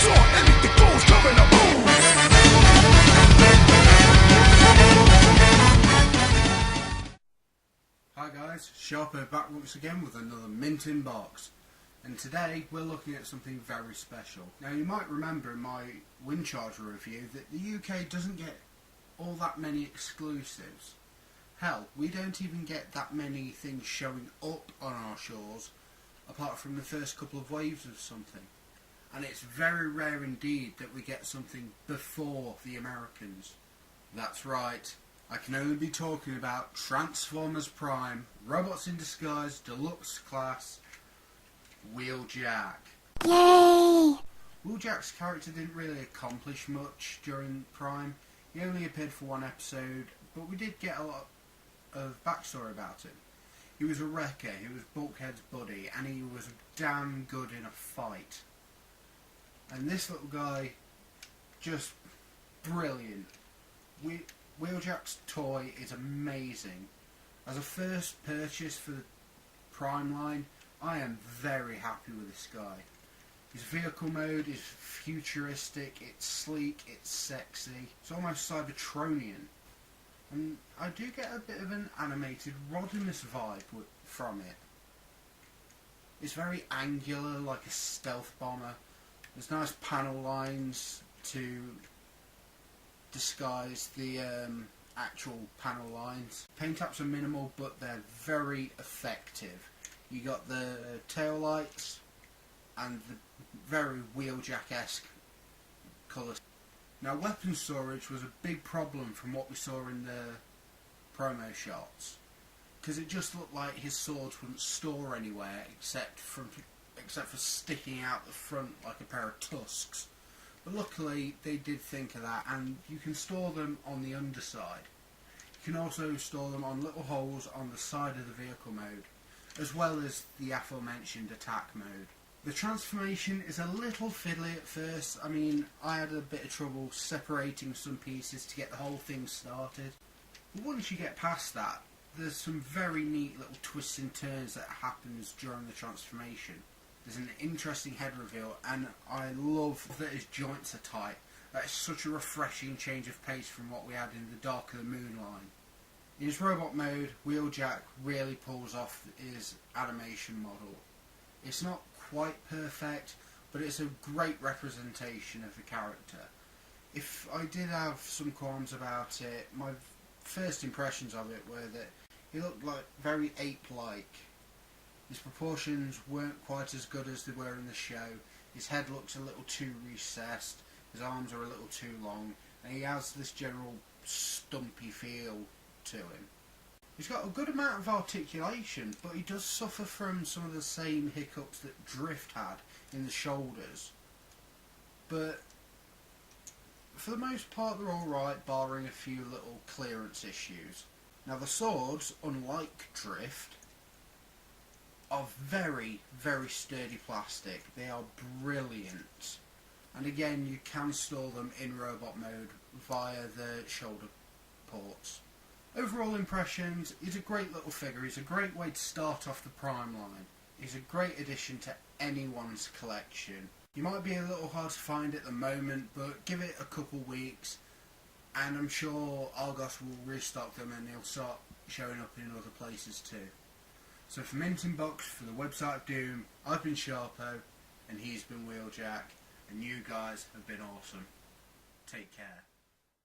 Hi guys, Sharpo back once again with another minting box, and today we're looking at something very special. Now you might remember in my wind charger review that the UK doesn't get all that many exclusives. Hell, we don't even get that many things showing up on our shores apart from the first couple of waves of something. And it's very rare indeed that we get something before the Americans. That's right. I can only be talking about Transformers Prime, Robots in Disguise, Deluxe Class, Wheeljack. Yay! Wheeljack's character didn't really accomplish much during Prime. He only appeared for one episode, but we did get a lot of backstory about him. He was a wrecker, he was Bulkhead's buddy, and he was damn good in a fight. And this little guy, just brilliant. Wheeljack's toy is amazing. As a first purchase for the Prime line, I am very happy with this guy. His vehicle mode is futuristic, it's sleek, it's sexy, it's almost Cybertronian. And I do get a bit of an animated Rodimus vibe from it. It's very angular, like a stealth bomber. There's nice panel lines to disguise the actual panel lines. Paint apps are minimal, but they're very effective. You got the tail lights and the very Wheeljack-esque colours. Now, weapon storage was a big problem from what we saw in the promo shots, because it just looked like his swords wouldn't store anywhere except for sticking out the front like a pair of tusks. But luckily they did think of that, and you can store them on the underside. You can also store them on little holes on the side of the vehicle mode, as well as the aforementioned attack mode. The transformation is a little fiddly at first. I mean, I had a bit of trouble separating some pieces to get the whole thing started. But once you get past that, there's some very neat little twists and turns that happens during the transformation. There's an interesting head reveal, and I love that his joints are tight. That is such a refreshing change of pace from what we had in the Dark of the Moon line. In his robot mode, Wheeljack really pulls off his animation model. It's not quite perfect, but it's a great representation of the character. If I did have some qualms about it, my first impressions of it were that he looked like very ape-like. His proportions weren't quite as good as they were in the show. His head looks a little too recessed, his arms are a little too long, and he has this general stumpy feel to him. He's got a good amount of articulation, but he does suffer from some of the same hiccups that Drift had in the shoulders. But for the most part they're alright, barring a few little clearance issues. Now the swords, unlike Drift, are very, very sturdy plastic. They are brilliant. And again, you can store them in robot mode via the shoulder ports. Overall impressions, he's a great little figure. He's a great way to start off the Prime line. He's a great addition to anyone's collection. He might be a little hard to find at the moment, but give it a couple weeks and I'm sure Argos will restock them and he'll start showing up in other places too. So for Minting Box, for the website of Doom, I've been Sharpo, and he's been Wheeljack, and you guys have been awesome. Take care.